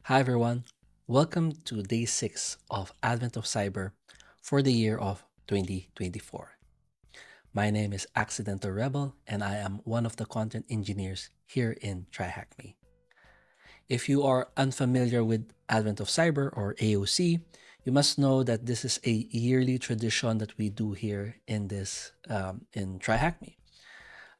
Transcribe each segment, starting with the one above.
Hi everyone, welcome to day 6 of Advent of Cyber for the year of 2024. My name is Accidental Rebel and I am one of the content engineers here in TryHackMe. If you are unfamiliar with Advent of Cyber or AOC, you must know that this is a yearly tradition that we do here in in TryHackMe.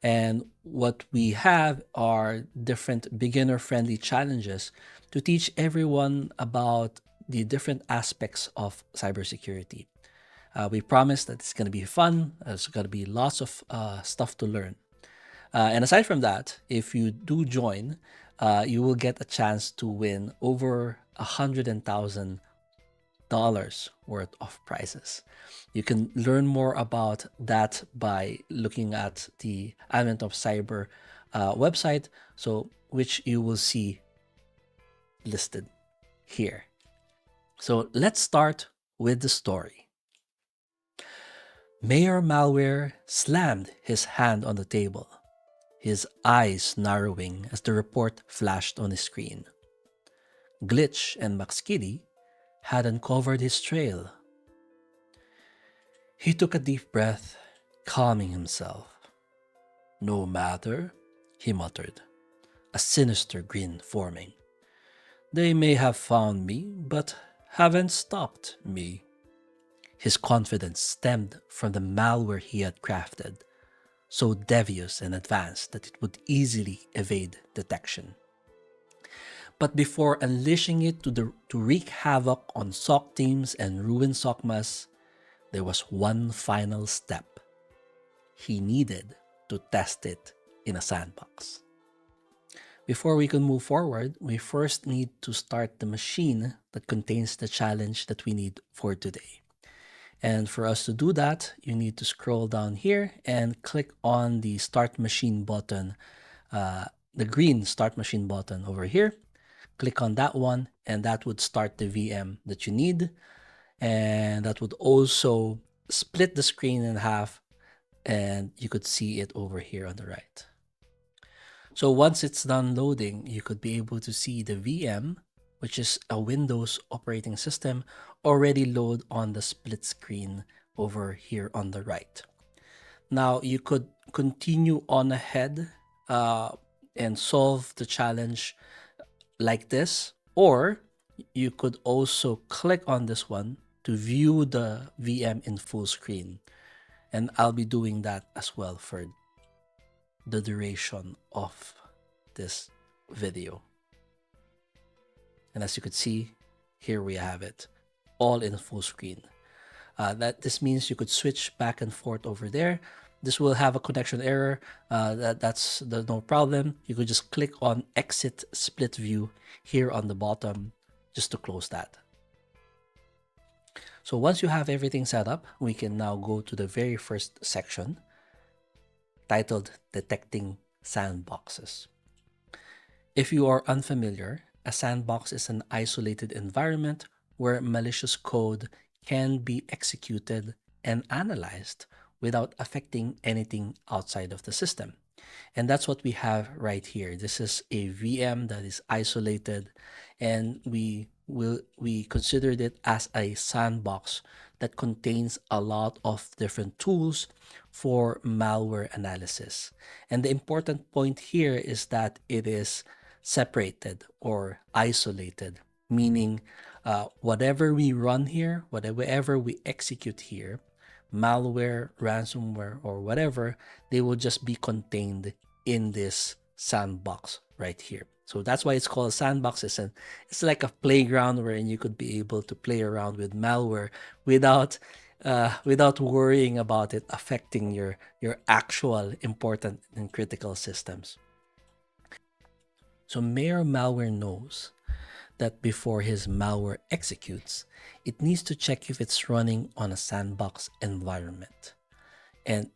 And what we have are different beginner-friendly challenges to teach everyone about the different aspects of cybersecurity. We promise that it's going to be fun. There's going to be lots of stuff to learn. And aside from that, if you do join, you will get a chance to win over $100,000 worth of prizes. You can learn more about that by looking at the Advent of Cyber website, which you will see listed here. So let's start with the story. Mayor Malware slammed his hand on the table, his eyes narrowing as the report flashed on his screen. Glitch and McSkitty had uncovered his trail. He took a deep breath, calming himself. No matter, he muttered, a sinister grin forming. They may have found me, but haven't stopped me. His confidence stemmed from the malware he had crafted, so devious and advanced that it would easily evade detection. But before unleashing it to wreak havoc on SOC teams and ruin SOCMAS, there was one final step. He needed to test it in a sandbox. Before we can move forward, we first need to start the machine that contains the challenge that we need for today. And for us to do that, you need to scroll down here and click on the Start Machine button, the green Start Machine button over here. Click on that one, and that would start the VM that you need. And that would also split the screen in half, and you could see it over here on the right. So once it's done loading, you could be able to see the VM, which is a Windows operating system, already load on the split screen over here on the right. Now you could continue on ahead and solve the challenge like this, or you could also click on this one to view the VM in full screen. And I'll be doing that as well for the duration of this video. And as you could see, here we have it, all in full screen. This means you could switch back and forth over there. This will have a connection error. That's no problem. You could just click on Exit Split View here on the bottom just to close that. So once you have everything set up, we can now go to the very first section titled Detecting Sandboxes. If you are unfamiliar, a sandbox is an isolated environment where malicious code can be executed and analyzed without affecting anything outside of the system. And that's what we have right here. This is a VM that is isolated, and we considered it as a sandbox that contains a lot of different tools for malware analysis. And the important point here is that it is separated or isolated, meaning whatever we run here, whatever we execute here, malware, ransomware, or whatever, they will just be contained in this sandbox right here. So that's why it's called a sandbox. It's like a playground wherein you could be able to play around with malware without worrying about it affecting your actual important and critical systems. So Mayor Malware knows that before his malware executes, it needs to check if it's running on a sandbox environment. And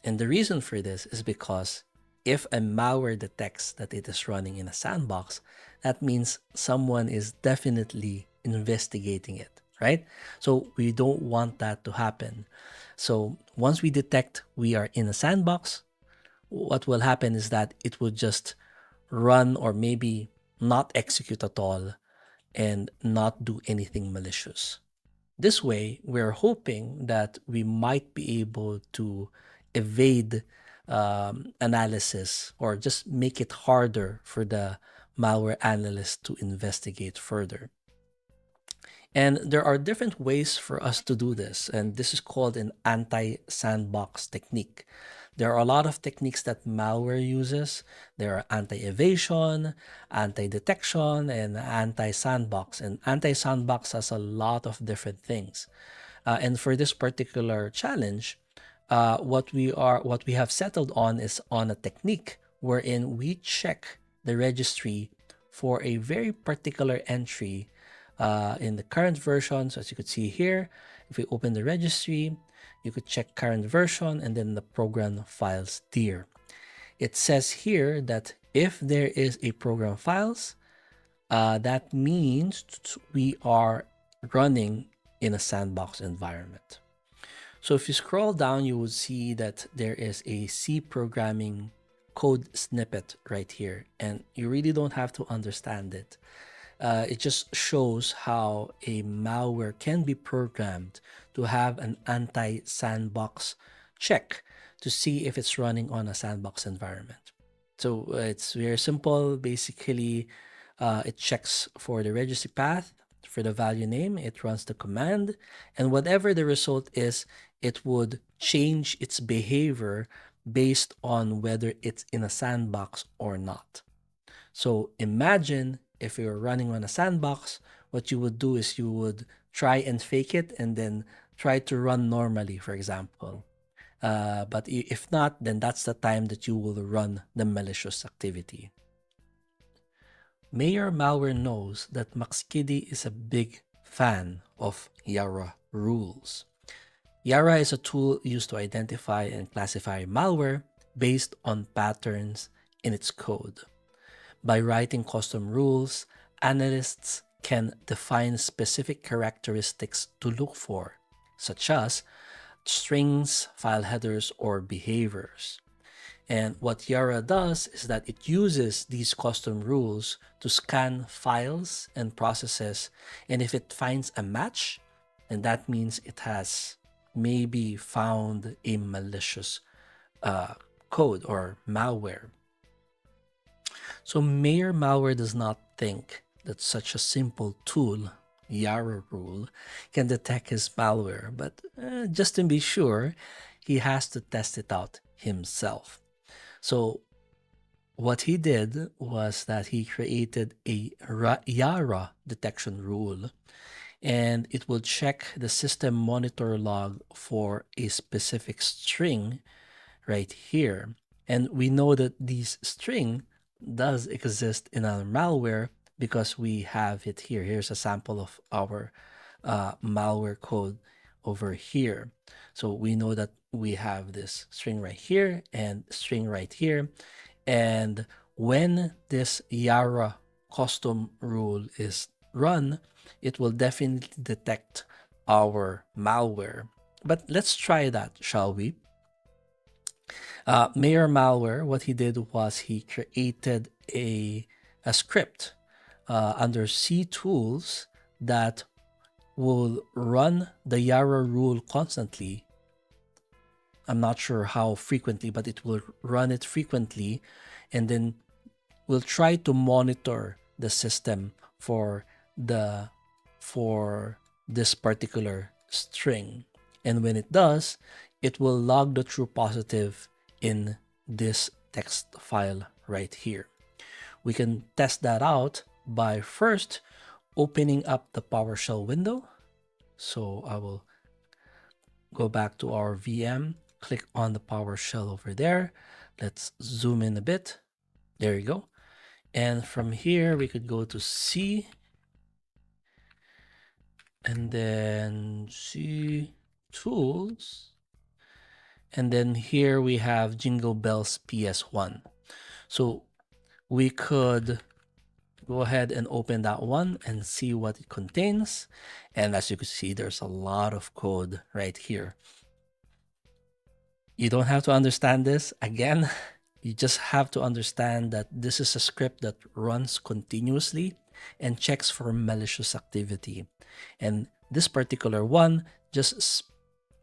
the reason for this is because if a malware detects that it is running in a sandbox, that means someone is definitely investigating it, right? So we don't want that to happen. So once we detect we are in a sandbox, what will happen is that it will just run or maybe not execute at all and not do anything malicious. This way, we're hoping that we might be able to evade analysis or just make it harder for the malware analyst to investigate further. And there are different ways for us to do this, and this is called an anti-sandbox technique. There are a lot of techniques that malware uses. There are anti-evasion, anti-detection, and anti-sandbox. And anti-sandbox has a lot of different things. And for this particular challenge, what we have settled on is on a technique wherein we check the registry for a very particular entry in the current version. So as you could see here, if we open the registry, you could check current version and then the program files dir. It says here that if there is a program files, that means we are running in a sandbox environment. So if you scroll down, you will see that there is a C programming code snippet right here, and you really don't have to understand it. It just shows how a malware can be programmed to have an anti-sandbox check to see if it's running on a sandbox environment. So it's very simple. Basically, it checks for the registry path, for the value name, it runs the command, and whatever the result is, it would change its behavior based on whether it's in a sandbox or not. So imagine if you're running on a sandbox, what you would do is you would try and fake it and then try to run normally, for example. But if not, then that's the time that you will run the malicious activity. Mayor Malware knows that MaxKiddy is a big fan of YARA rules. YARA is a tool used to identify and classify malware based on patterns in its code. By writing custom rules, analysts can define specific characteristics to look for, such as strings, file headers, or behaviors. And what YARA does is that it uses these custom rules to scan files and processes, and if it finds a match, then that means it has maybe found a malicious code or malware. So Mayor Malware does not think that such a simple tool, YARA rule, can detect his malware, but just to be sure, he has to test it out himself. So what he did was that he created a YARA detection rule, and it will check the system monitor log for a specific string right here. And we know that this string does exist in our malware because we have it here. Here's a sample of our malware code over here. So we know that we have this string right here and string right here. And when this YARA custom rule is run, it will definitely detect our malware. But let's try that, shall we? Mayor Malware, what he did was he created a script under C tools that will run the YARA rule constantly. I'm not sure how frequently, but it will run it frequently, and then we'll try to monitor the system for this particular string. And when it does, it will log the true positive in this text file right here. We can test that out by first opening up the PowerShell window. So I will go back to our VM, click on the PowerShell over there. Let's zoom in a bit. There you go. And from here, we could go to C, and then C tools. And then here we have Jingle Bells PS1. So we could go ahead and open that one and see what it contains. And as you can see, there's a lot of code right here. You don't have to understand this. Again, you just have to understand that this is a script that runs continuously. and checks for malicious activity. And this particular one just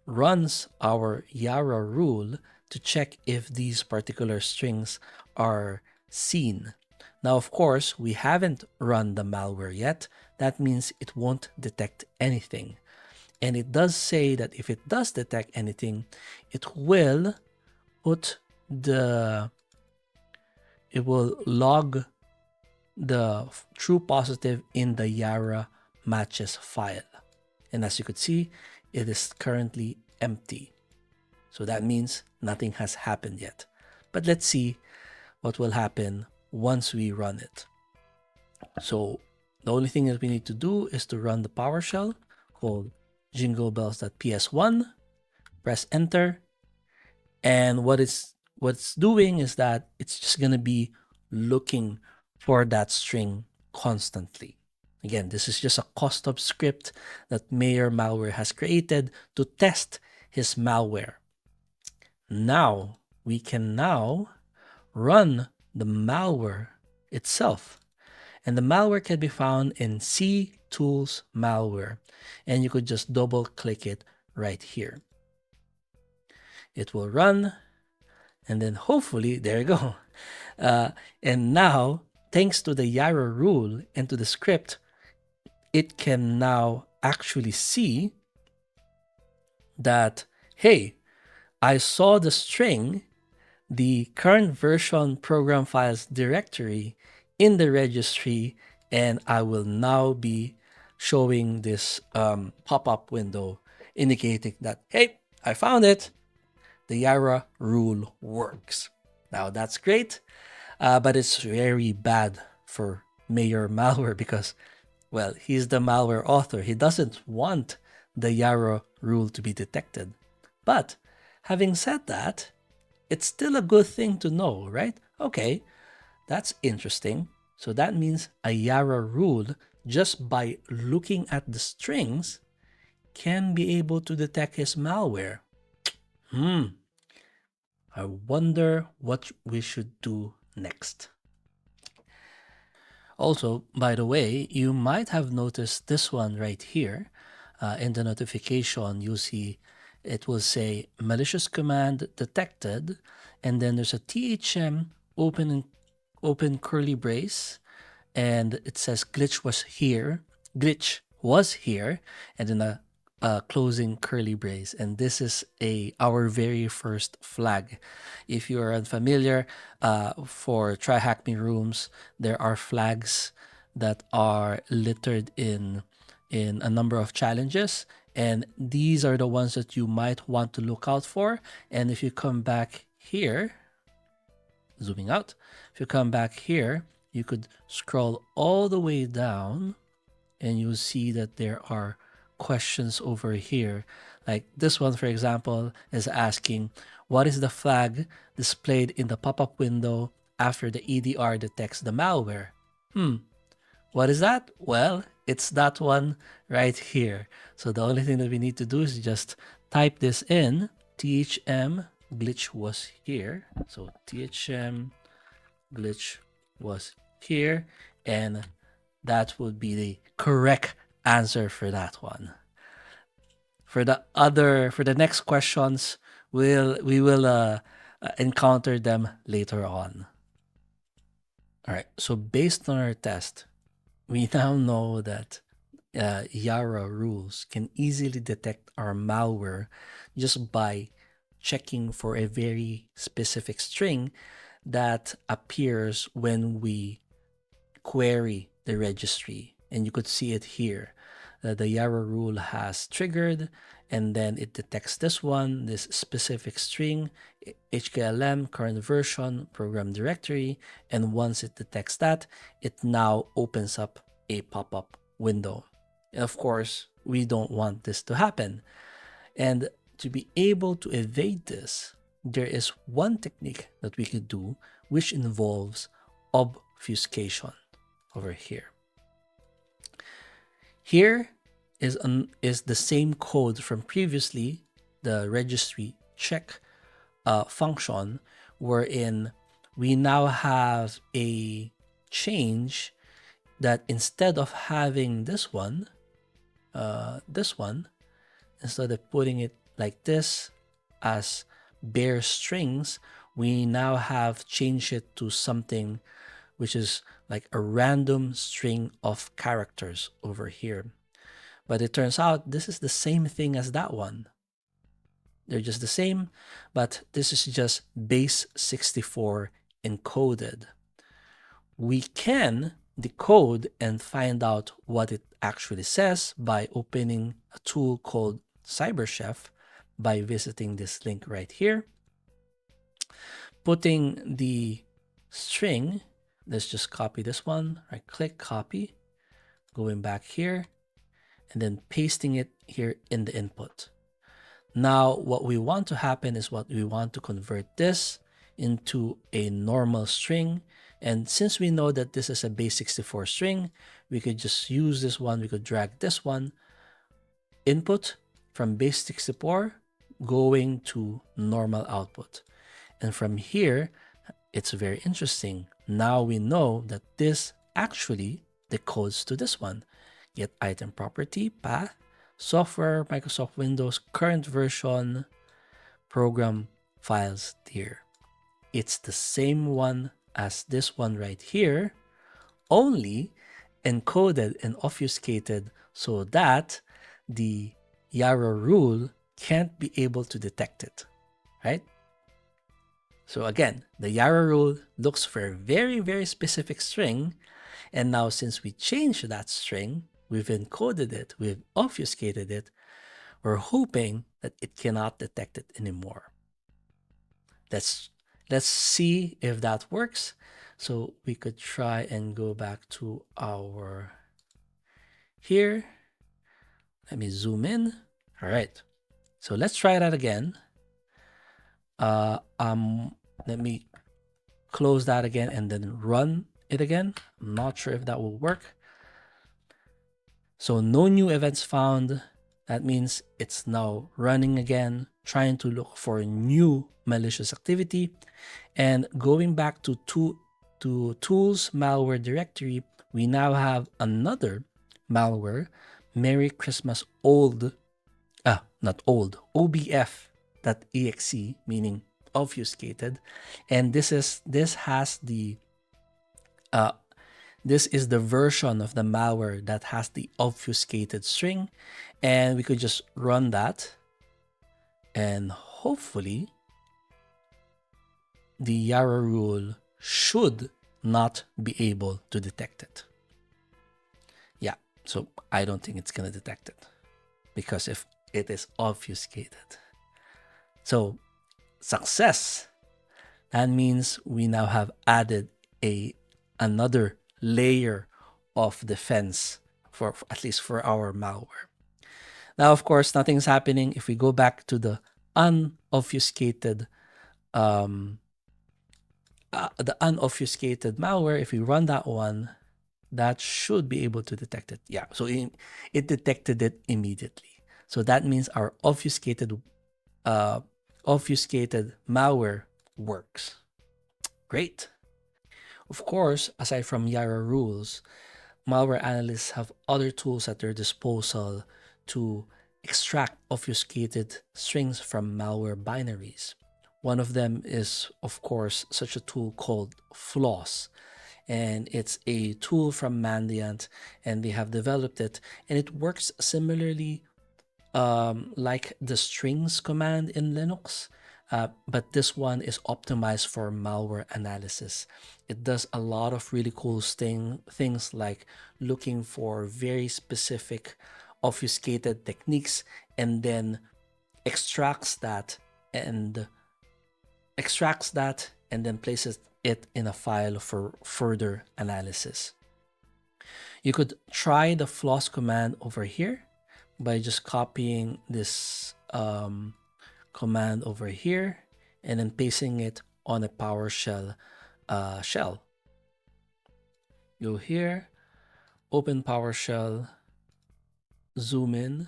runs our YARA rule to check if these particular strings are seen. Now, of course, we haven't run the malware yet. That means it won't detect anything. And it does say that if it does detect anything, it will log the true positive in the YARA matches file. And as you could see, it is currently empty. So that means nothing has happened yet. But let's see what will happen once we run it. So the only thing that we need to do is to run the PowerShell called jinglebells.ps1, press enter, and what it's doing is that it's just going to be looking for that string constantly. Again, this is just a custom script that Mayor Malware has created to test his malware. Now, we can run the malware itself. And the malware can be found in C Tools Malware. And you could just double click it right here. It will run, and then hopefully, there you go. And now, thanks to the YARA rule and to the script, it can now actually see that, hey, I saw the string, the current version program files directory in the registry, and I will now be showing this pop-up window indicating that, hey, I found it. The YARA rule works. Now that's great, but it's very bad for Mayor Malware because, well, he's the malware author. He doesn't want the YARA rule to be detected. But having said that, it's still a good thing to know, right? Okay, that's interesting. So that means a YARA rule, just by looking at the strings, can be able to detect his malware. I wonder what we should do next. Also, by the way, you might have noticed this one right here. In the notification, you see it will say malicious command detected, and then there's a THM open curly brace, and it says glitch was here, and then a closing curly brace. And this is our very first flag. If you are unfamiliar, for Try Hack Me rooms, there are flags that are littered in a number of challenges, and these are the ones that you might want to look out for. And if you come back here, zooming out, if you come back here, you could scroll all the way down and you'll see that there are questions over here. Like this one, for example, is asking, what is the flag displayed in the pop-up window after the EDR detects the malware? What is that? Well, it's that one right here. So the only thing that we need to do is just type this in, THM glitch was here. So THM glitch was here, and that would be the correct answer for that one. For the next questions, we will encounter them later on. All right, so based on our test, we now know that YARA rules can easily detect our malware just by checking for a very specific string that appears when we query the registry. And you could see it here. The YARA rule has triggered, and then it detects this one, this specific string, HKLM, current version, program directory, and once it detects that, it now opens up a pop-up window. And of course, we don't want this to happen. And to be able to evade this, there is one technique that we could do, which involves obfuscation over here. Here is the same code from previously, the registry check function, wherein we now have a change that instead of having this one, instead of putting it like this as bare strings, we now have changed it to something which is like a random string of characters over here. But it turns out this is the same thing as that one. They're just the same, but this is just base 64 encoded. We can decode and find out what it actually says by opening a tool called CyberChef by visiting this link right here. Putting the string, let's just copy this one, right click, copy, going back here, and then pasting it here in the input. Now, what we want to happen is we want to convert this into a normal string. And since we know that this is a base 64 string, we could just use this one. We could drag this one, input from base 64 going to normal output. And from here, it's very interesting. Now we know that this actually decodes to this one. Get item property, path, software, Microsoft Windows, current version, program files tier. It's the same one as this one right here, only encoded and obfuscated so that the YARA rule can't be able to detect it, right? So again, the YARA rule looks for a very, very specific string. And now since we changed that string, we've encoded it, we've obfuscated it, we're hoping that it cannot detect it anymore. Let's see if that works. So we could try and go back to our here. Let me zoom in. All right. So let's try that again. Let me close that again and then run it again. I'm not sure if that will work. So no new events found. That means it's now running again, trying to look for new malicious activity. And going back to tools malware directory, we now have another malware, Merry Christmas not old, obf.exe, meaning obfuscated. And this is the version of the malware that has the obfuscated string. And we could just run that. And hopefully the YARA rule should not be able to detect it. Yeah, so I don't think it's going to detect it because if it is obfuscated. So success. That means we now have added another layer of defense for at least for our malware. Now, of course, nothing's happening. If we go back to the unobfuscated malware, if we run that one, that should be able to detect it. Yeah, so it detected it immediately. So that means our obfuscated malware works. Great. Of course, aside from YARA rules, malware analysts have other tools at their disposal to extract obfuscated strings from malware binaries. One of them is, of course, such a tool called Floss. And it's a tool from Mandiant, and they have developed it. And it works similarly like the strings command in Linux. But this one is optimized for malware analysis. It does a lot of really cool things like looking for very specific obfuscated techniques and then extracts that and then places it in a file for further analysis. You could try the Floss command over here by just copying this command over here and then pasting it on a PowerShell shell. Go here, open PowerShell, zoom in,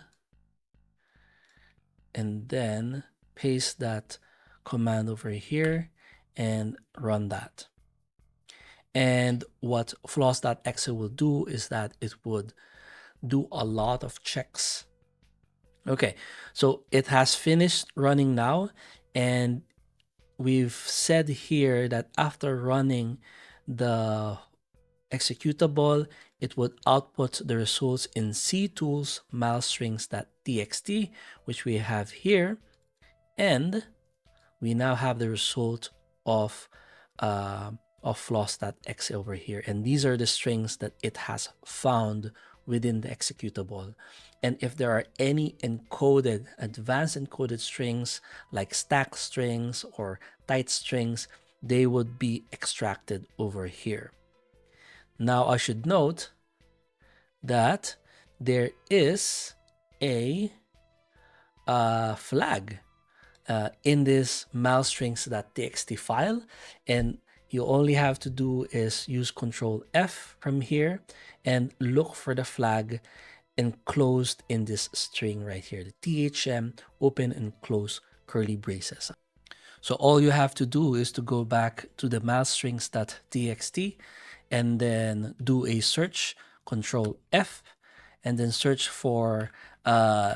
and then paste that command over here and run that. And what floss.exe will do is that it would do a lot of checks. Okay, so it has finished running now, and we've said here that after running the executable, it would output the results in ctools milestrings.txt, which we have here, and we now have the result of floss.exe over here. And these are the strings that it has found within the executable. And if there are any encoded, advanced encoded strings like stack strings or tight strings, they would be extracted over here. Now I should note that there is a flag in this milestrings.txt file, and you only have to do is use Control F from here and look for the flag enclosed in this string right here, the THM open and close curly braces. So all you have to do is to go back to the milestrings.txt and then do a search, Control F, and then search for the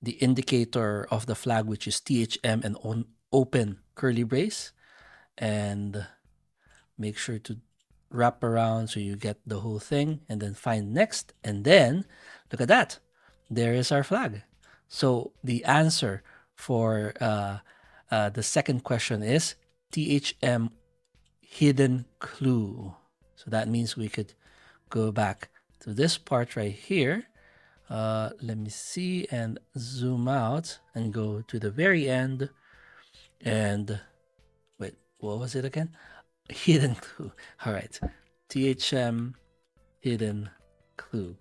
indicator of the flag, which is THM and open curly brace, and make sure to wrap around so you get the whole thing, and then find next, and then look at that, there is our flag. So the answer for the second question is THM hidden clue. So that means we could go back to this part right here. Let me see and zoom out and go to the very end. And wait, what was it again? Hidden clue. All right. THM hidden clue.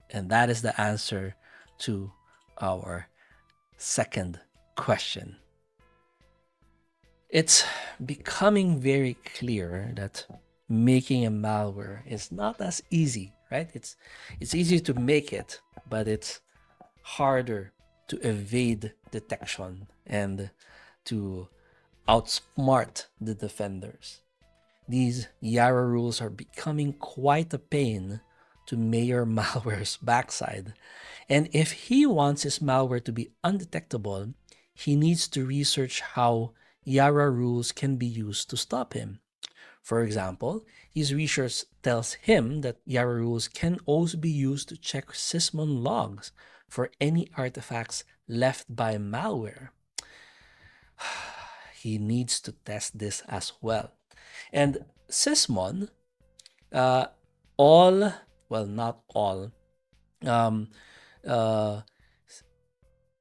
And that is the answer to our second question. It's becoming very clear that making a malware is not as easy, right? It's easy to make it, but it's harder to evade detection and to outsmart the defenders. These YARA rules are becoming quite a pain to Mayor Malware's backside. And if he wants his malware to be undetectable, he needs to research how YARA rules can be used to stop him. For example, his research tells him that YARA rules can also be used to check Sysmon logs for any artifacts left by malware. He needs to test this as well. And Sysmon, not all,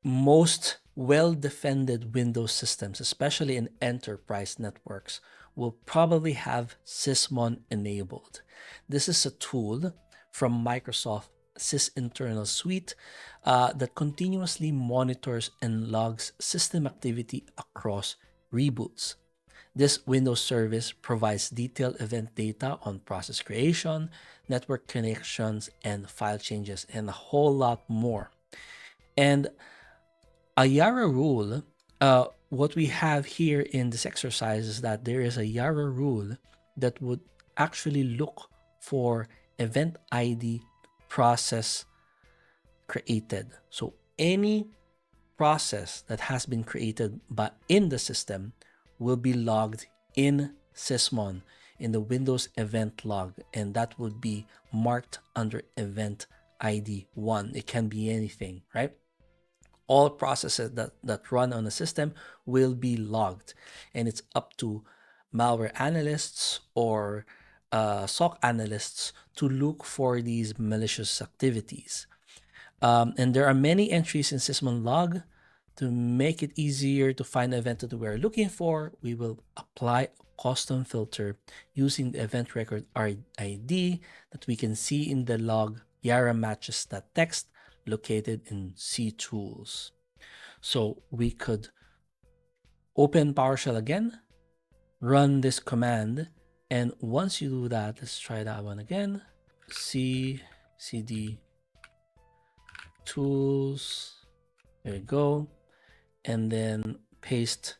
most well-defended Windows systems, especially in enterprise networks, will probably have Sysmon enabled. This is a tool from Microsoft Sysinternal Suite that continuously monitors and logs system activity across reboots. This Windows service provides detailed event data on process creation, network connections, and file changes, and a whole lot more. And a YARA rule, what we have here in this exercise is that there is a YARA rule that would actually look for event ID process created. So any process that has been created in the system will be logged in Sysmon in the Windows event log, and that would be marked under event ID 1. It can be anything, right? All processes that run on a system will be logged, and it's up to malware analysts or SOC analysts to look for these malicious activities. And there are many entries in Sysmon log. To make it easier to find the event that we're looking for, we will apply a custom filter using the event record ID that we can see in the log YARA matches.txt located in ctools. So we could open PowerShell again, run this command, and once you do that, let's try that one again. cd tools, there we go, and then paste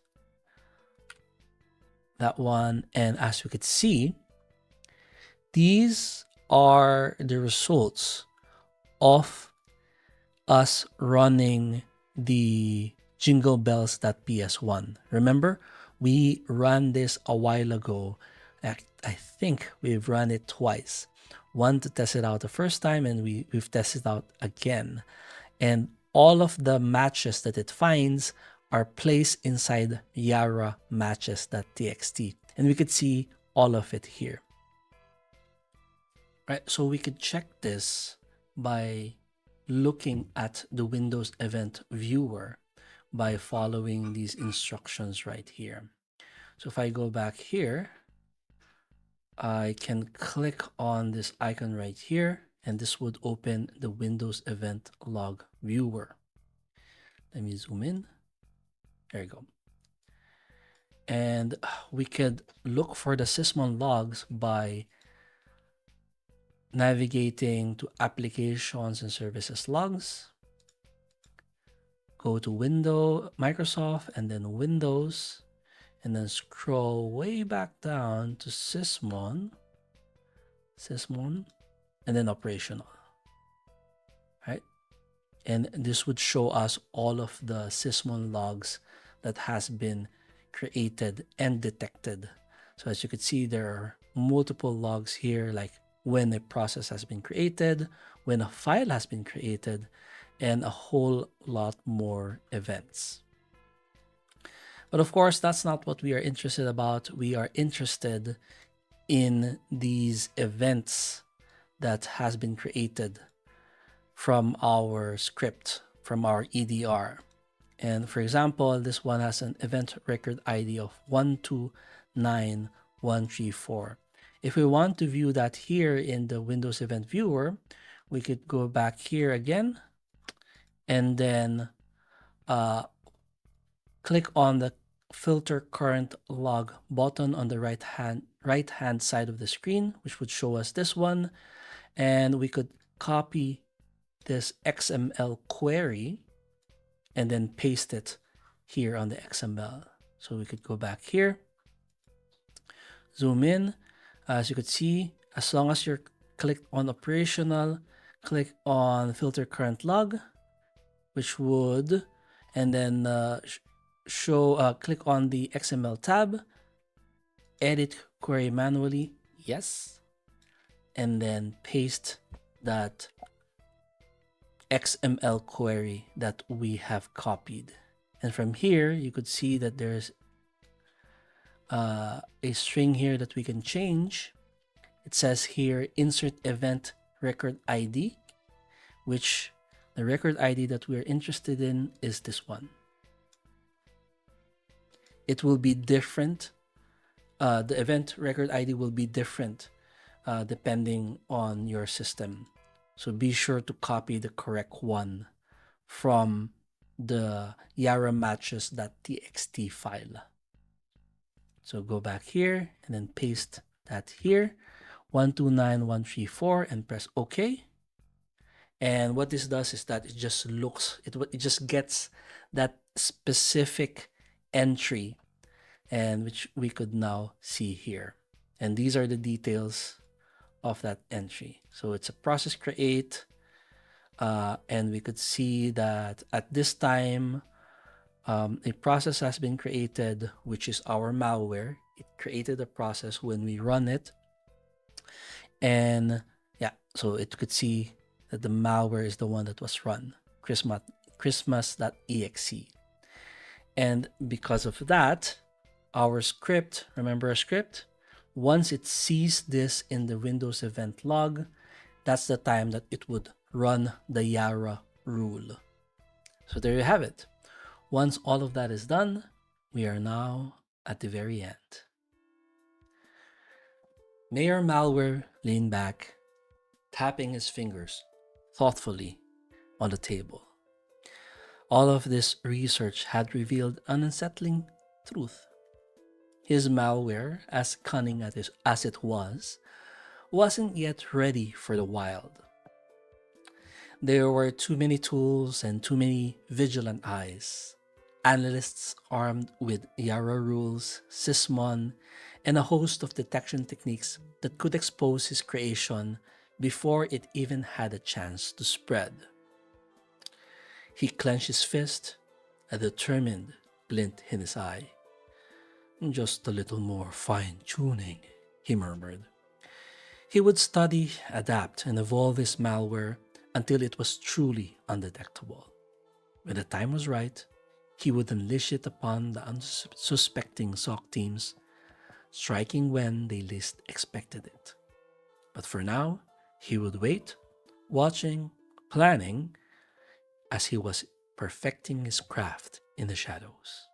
that one. And as you could see, these are the results of us running the Jingle Bells.ps1. Remember, we ran this a while ago. I think we've run it twice. One to test it out the first time, and we've tested it out again. And all of the matches that it finds are placed inside YARA matches.txt. And we could see all of it here. Right, so we could check this by looking at the Windows Event Viewer by following these instructions right here. So if I go back here, I can click on this icon right here, and this would open the Windows Event Log Viewer. Let me zoom in. There you go. And we could look for the Sysmon logs by navigating to Applications and Services Logs. Go to Microsoft, and then Windows, and then scroll way back down to Sysmon, and then Operational. Right? And this would show us all of the Sysmon logs that has been created and detected. So as you can see, there are multiple logs here, like when a process has been created, when a file has been created, and a whole lot more events. But of course, that's not what we are interested about. We are interested in these events that has been created from our script, from our EDR. And for example, this one has an event record ID of 129134. If we want to view that here in the Windows Event Viewer, we could go back here again, and then click on the Filter Current Log button on the right hand side of the screen, which would show us this one. And we could copy this XML query and then paste it here on the XML. So we could go back here, zoom in. As you could see, as long as you're clicked on Operational, click on Filter Current Log, which would, and then click on the XML tab, edit query manually, yes, and then paste that XML query that we have copied. And from here, you could see that there's a string here that we can change. It says here, insert event record ID, which the record ID that we're interested in is this one. It will be different. The event record ID will be different depending on your system. So be sure to copy the correct one from the YARA matches.txt file. So go back here and then paste that here, 129134, and press OK. And what this does is that it just gets that specific entry, and which we could now see here. And these are the details of that entry. So it's a process create, and we could see that at this time, a process has been created, which is our malware. It created a process when we run it. And yeah, so it could see that the malware is the one that was run, Christmas.exe. And because of that, our script, remember our script, once it sees this in the Windows event log, that's the time that it would run the YARA rule. So there you have it. Once all of that is done, we are now at the very end. May our malware lean back, tapping his fingers thoughtfully on the table. All of this research had revealed an unsettling truth. His malware, as cunning as it was, wasn't yet ready for the wild. There were too many tools and too many vigilant eyes. Analysts armed with YARA rules, Sysmon, and a host of detection techniques that could expose his creation before it even had a chance to spread. He clenched his fist, a determined glint in his eye. Just a little more fine tuning, he murmured. He would study, adapt, and evolve his malware until it was truly undetectable. When the time was right, he would unleash it upon the unsuspecting SOC teams, striking when they least expected it. But for now, he would wait, watching, planning, as he was perfecting his craft in the shadows.